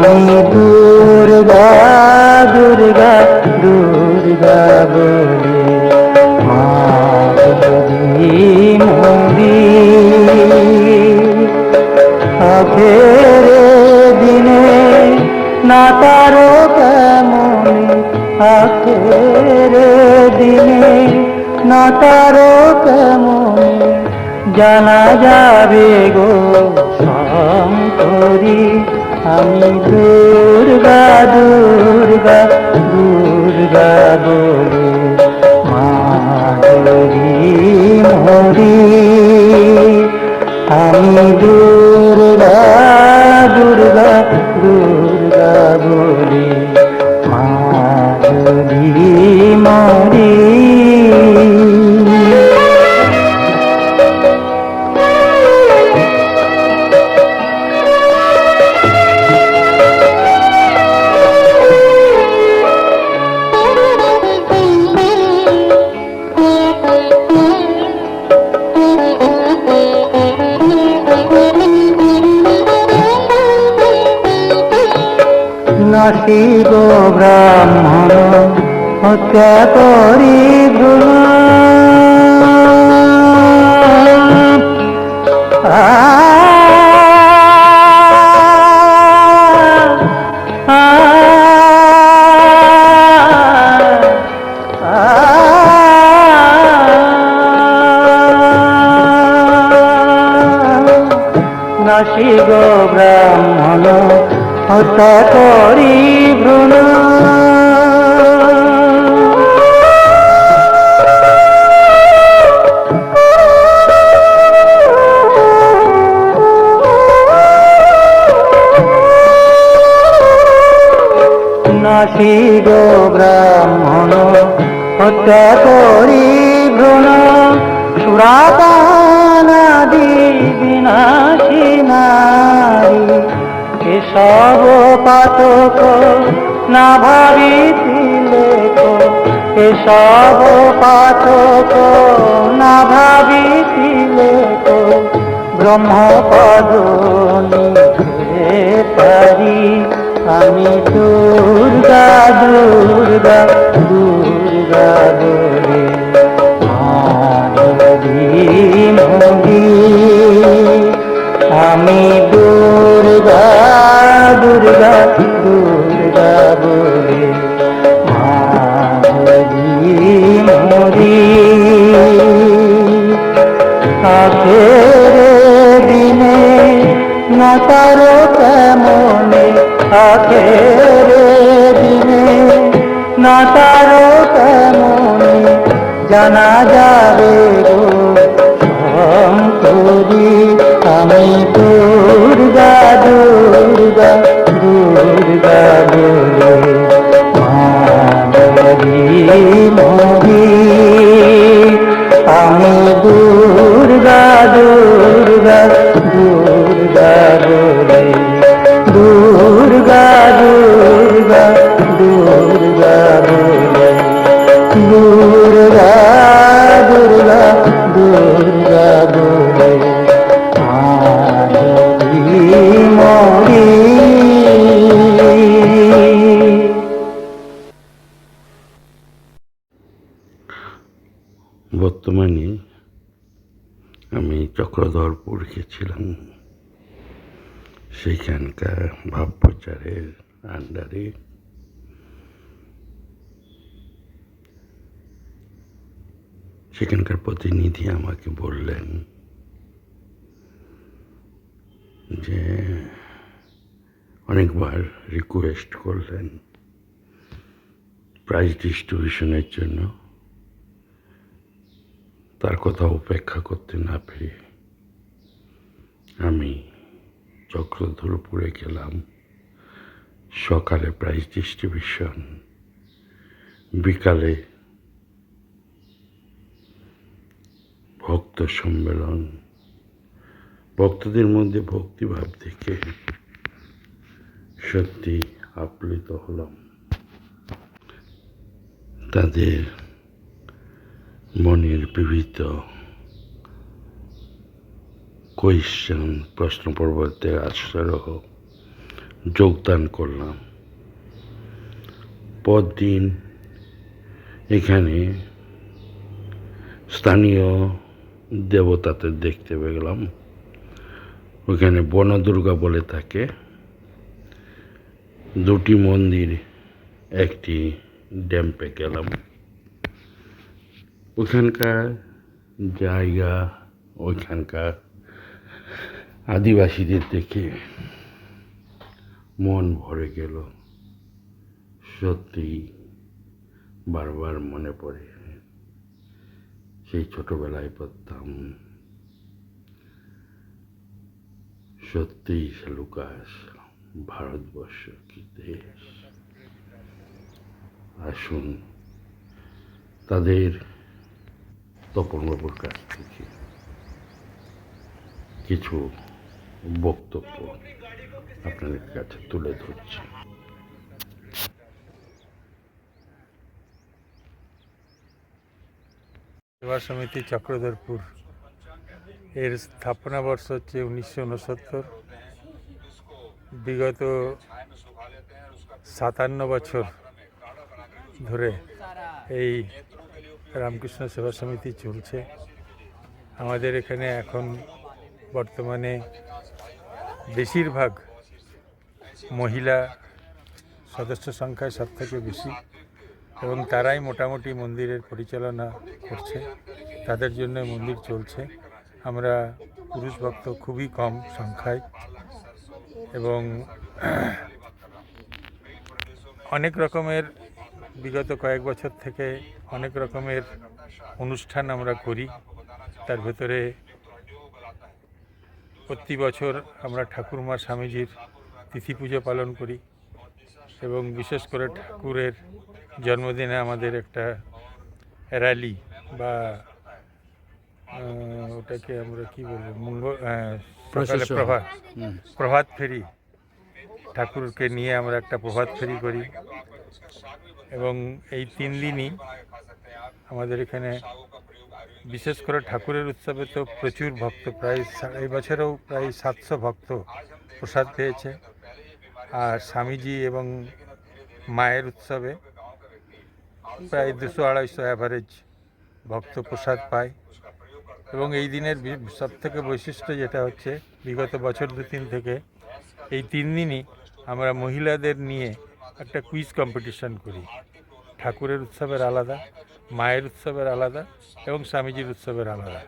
আমি দুর্গা দুর্গা দুর্গা বলে মা যদি মরি আখের দিনে না তারো কেমন আখের দিনে না তারো কেমন জানা যাবে গো শঙ্করী আমি দুর্গা দুর্গা দুর্গা বলে মা যদি মরি আমি দুর্গা দুর্গা দুর্গা বলে মা যদি মরি নাসি গো ব্রাহ্মণ হত্যা করি ভ্রূণ নাসি গো ব্রাহ্মণ হত্যা করি ভ্রূণ নাসি গো ব্রাহ্মণ হত্যা করি ভ্রূণ সুরাপানাদি বিনাশী নারী এসব পাতক না ভাবিছিলে এসব পাতক না ভাবিছিলে ব্রহ্মপদ নিতে পারি আমি দুর্গা দুর্গা দুর্গা বলে মরি আমি দুর্গা দুর্গা দুর্গা বলে মরি আখের দিনে না তারো কেমনে আখের দিনে না তারো কেমনে জানা যাবে গো শঙ্করী আমি দুর্গা দুর্গা দুর্গা বলে মা যদি মরি আমি দুর্গা দুর্গা দুর্গা বলে দুর্গা দুর্গা দুর্গা বলে দুর্গা দুর্গা দুর্গা বলে মরি বর্তমানে আমি চক্রধরপুর গেছিলাম। সেইখানকার ভাব প্রচারের আন্ডারে সেখানকার প্রতিনিধি আমাকে বললেন যে অনেকবার রিকোয়েস্ট করলেন প্রাইজ ডিস্ট্রিবিউশনের জন্য, তার কথা উপেক্ষা করতে না পেরে আমি চক্রধরপুরে গেলাম। সকালে প্রাইজ ডিস্ট্রিবিউশন, বিকালে ভক্ত সম্মেলন। ভক্তদের মধ্যে ভক্তিভাব দেখে সত্যি আপ্লুত হলাম। তাদের মনের বিবিধ কোয়েশ্চেন, প্রশ্ন পর্বতের আশ্রয় যোগদান করলাম। পরদিন এখানে স্থানীয় দেবতাদের দেখতে পেলাম। ওখানে বনদুর্গা বলে থাকে। দুটি মন্দির, একটি ড্যাম্পে গেলাম। ওখানকার জায়গা, ওইখানকার আদিবাসীদের দেখে মন ভরে গেল। সত্যি বারবার মনে পড়ে সেই ছোটবেলায় পড়তাম, সত্যিই লুকাস ভারতবর্ষ কি দেশ। আসুন তাদের তপনবাবুর কাছ থেকে কিছু বক্তব্য আপনাদের কাছে তুলে ধরছি। সেবা সমিতি চক্রধরপুর এর স্থাপনা বর্ষ হচ্ছে 1969। বিগত 57 বছর ধরে এই রামকৃষ্ণ সেবা সমিতি চলছে। আমাদের এখানে এখন বর্তমানে বেশিরভাগ মহিলা সদস্য সংখ্যায় সব থেকে বেশি, এবং তারাই মোটামুটি মন্দিরের পরিচালনা করছে। তাদের জন্য মন্দির চলছে। আমরা পুরুষ ভক্ত খুবই কম সংখ্যায়, এবং অনেক রকমের বিগত কয়েক বছর থেকে অনেক রকমের অনুষ্ঠান আমরা করি। তার ভেতরে প্রতি বছর আমরা ঠাকুরমা স্বামীজির তিথি পুজো পালন করি, এবং বিশেষ করে ঠাকুরের জন্মদিনে আমাদের একটা র্যালি বা ওটাকে আমরা কি বলবো, সকালে প্রভাত ফেরি, ঠাকুরকে নিয়ে আমরা একটা প্রভাত ফেরি করি। এবং এই 3 দিনই আমাদের এখানে বিশেষ করে ঠাকুরের উৎসবে তো প্রচুর ভক্ত, প্রায় এই বছরেও প্রায় 700 ভক্ত প্রসাদ পেয়েছে। আর স্বামীজি এবং মায়ের উৎসবে প্রায় 200-250 অ্যাভারেজ ভক্ত প্রসাদ পায়। এবং এই দিনের সবথেকে বৈশিষ্ট্য যেটা হচ্ছে, বিগত বছর 2-3 থেকে এই 3 দিনই আমরা মহিলাদের নিয়ে একটা কুইজ কম্পিটিশন করি। ঠাকুরের উৎসবের আলাদা, মায়ের উৎসবের আলাদা এবং স্বামীজির উৎসবের আলাদা।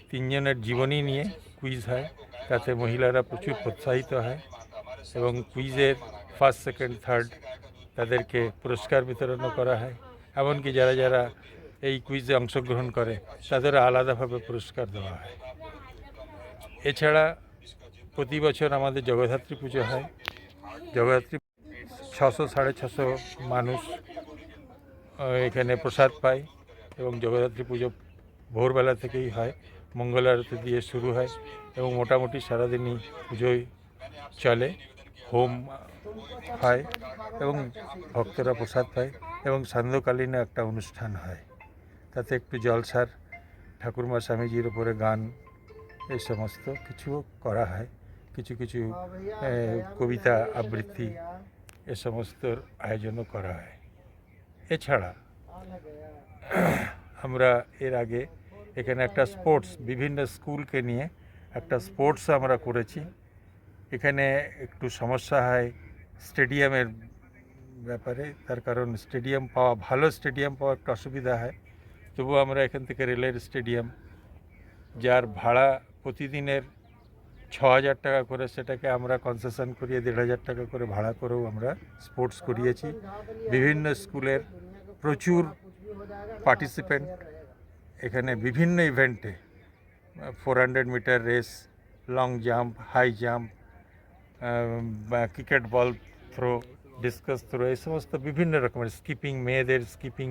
3 জনের জীবনী নিয়ে কুইজ হয়, তাতে মহিলারা প্রচুর প্রোৎসাহিত হয়। এবং কুইজের ফার্স্ট, সেকেন্ড, থার্ড তাদেরকে পুরস্কার বিতরণও করা হয়। এমনকি যারা যারা এই কুইজে অংশগ্রহণ করে তাদেরও আলাদাভাবে পুরস্কার দেওয়া হয়। এছাড়া প্রতি বছর আমাদের জগদ্ধাত্রী পুজো হয়। জগদ্ধাত্রী 600-650 মানুষ এখানে প্রসাদ পায়, এবং জগদ্ধাত্রী পুজো ভোরবেলা থেকেই হয়, মঙ্গল আরতি দিয়ে শুরু হয়, এবং মোটামুটি সারাদিনই পুজোয় চলে। হোম হয় এবং ভক্তরা প্রসাদ পায়, এবং সান্ধ্যকালীন একটা অনুষ্ঠান হয়, তাতে একটু জলসার, ঠাকুরমা স্বামীজির উপরে গান, এই সমস্ত কিছু করা হয়। কিছু কিছু কবিতা আবৃত্তি এ সমস্তর আয়োজনও করা হয়। এছাড়া আমরা এর আগে এখানে একটা স্পোর্টস, বিভিন্ন স্কুলকে নিয়ে একটা স্পোর্টস আমরা করেছি। এখানে একটু সমস্যা হয় স্টেডিয়ামের ব্যাপারে, তার কারণ ভালো স্টেডিয়াম পাওয়া একটু অসুবিধা হয়। তবু আমরা এখান থেকে রেলের স্টেডিয়াম, যার ভাড়া প্রতিদিনের 6,000 টাকা করে, সেটাকে আমরা কনসেশন করিয়ে 1,500 টাকা করে ভাড়া করেও আমরা স্পোর্টস করিয়েছি। বিভিন্ন স্কুলের প্রচুর পার্টিসিপেন্ট এখানে বিভিন্ন ইভেন্টে, 400 metre race, long jump, high jump, cricket ball throw, discus throw, এই সমস্ত বিভিন্ন রকমের স্কিপিং, মেয়েদের স্কিপিং,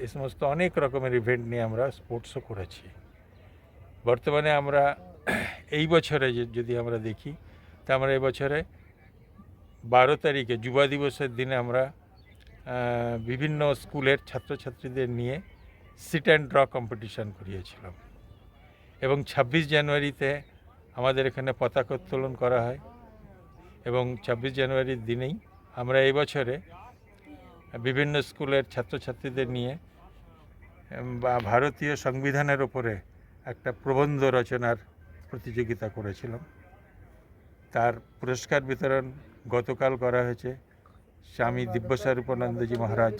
এই সমস্ত অনেক রকমের ইভেন্ট নিয়ে আমরা স্পোর্টসও করেছি। বর্তমানে আমরা এই বছরে যদি আমরা দেখি, তা আমরা এই বছরে 12 তারিখে যুবা দিবসের দিনে আমরা বিভিন্ন স্কুলের ছাত্রছাত্রীদের নিয়ে সিট অ্যান্ড ড্র কম্পিটিশান করিয়েছিলাম। এবং 26 জানুয়ারিতে আমাদের এখানে পতাকা উত্তোলন করা হয়। এবং 26 জানুয়ারির দিনেই আমরা এই বছরে বিভিন্ন স্কুলের ছাত্রছাত্রীদের নিয়ে বা ভারতীয় সংবিধানের ওপরে একটা প্রবন্ধ রচনার প্রতিযোগিতা করেছিলাম। তার পুরস্কার বিতরণ গতকাল করা হয়েছে। স্বামী দিব্যস্বরূপানন্দজি মহারাজ,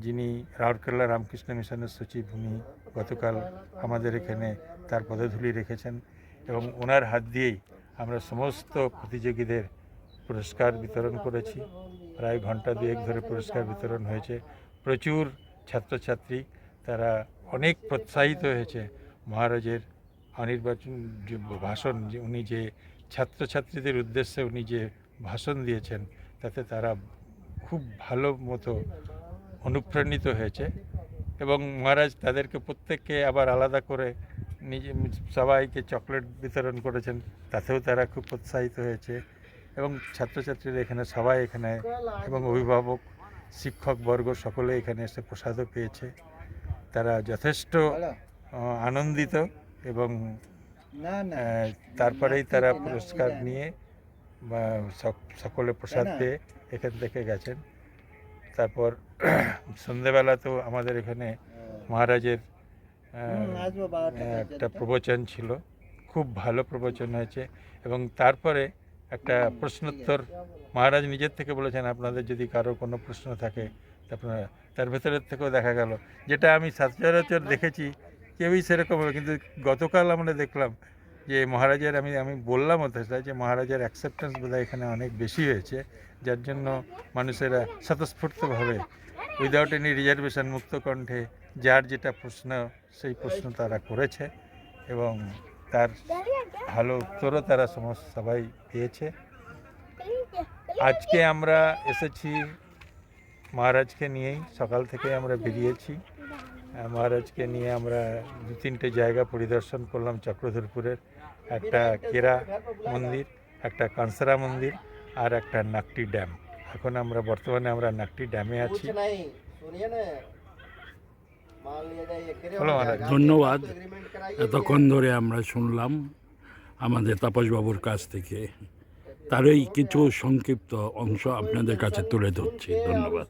যিনি রাউরকেল্লা রামকৃষ্ণ মিশনের সচিব, উনি গতকাল আমাদের এখানে তার পদধূলি রেখেছেন এবং ওনার হাত দিয়েই আমরা সমস্ত প্রতিযোগীদের পুরস্কার বিতরণ করেছি। প্রায় ঘন্টা দুয়েক ধরে পুরস্কার বিতরণ হয়েছে। প্রচুর ছাত্রছাত্রী, তারা অনেক প্রোৎসাহিত হয়েছে মহারাজের অনির্বাচন যে ভাষণ, যে উনি যে ছাত্রছাত্রীদের উদ্দেশ্যে উনি যে ভাষণ দিয়েছেন, তাতে তারা খুব ভালো মতো অনুপ্রাণিত হয়েছে এবং মহারাজ তাদেরকে প্রত্যেককে আবার আলাদা করে নিজে সবাইকে চকলেট বিতরণ করেছেন, তাতেও তারা খুব উৎসাহিত হয়েছে এবং ছাত্রছাত্রীরা এখানে সবাই এখানে এবং অভিভাবক শিক্ষকবর্গ সকলে এখানে এসে প্রসাদও পেয়েছে। তারা যথেষ্ট আনন্দিত এবং তারপরেই তারা পুরস্কার নিয়ে বা সকলে প্রসাদ পেয়ে এখান থেকে গেছেন। তারপর সন্ধ্যেবেলা তো আমাদের এখানে মহারাজের একটা প্রবচন ছিল, খুব ভালো প্রবচন হয়েছে এবং তারপরে একটা প্রশ্নোত্তর মহারাজ নিজের থেকে বলেছেন, আপনাদের যদি কারো কোনো প্রশ্ন থাকে আপনারা, তার ভেতরের থেকেও দেখা গেল, যেটা আমি সচরাচর দেখেছি কেউই সেরকম হবে, কিন্তু গতকাল আমরা দেখলাম যে মহারাজের আমি বললাম অথচ যে মহারাজের অ্যাকসেপ্টেন্স বোধহয় এখানে অনেক বেশি হয়েছে, যার জন্য মানুষেরা স্বতঃস্ফূর্তভাবে উইদাউট এনি রিজার্ভেশন মুক্ত কণ্ঠে যার যেটা প্রশ্ন সেই প্রশ্ন তারা করেছে এবং তার ভালো উত্তরও তারা সবাই পেয়েছে। আজকে আমরা এসেছি মহারাজকে নিয়েই, সকাল থেকে আমরা বেরিয়েছি। মহারাজকে নিয়ে আমরা 2-3টে জায়গা পরিদর্শন করলাম চক্রধরপুরের, একটা কেরা মন্দির, একটা কানসারা মন্দির আর একটা নাকটি ড্যাম। এখন আমরা বর্তমানে নাকটি ড্যামে আছি। ধন্যবাদ। এতক্ষণ ধরে আমরা শুনলাম আমাদের তাপসবাবুর কাছ থেকে, তারই কিছু সংক্ষিপ্ত অংশ আপনাদের কাছে তুলে ধরছি। ধন্যবাদ।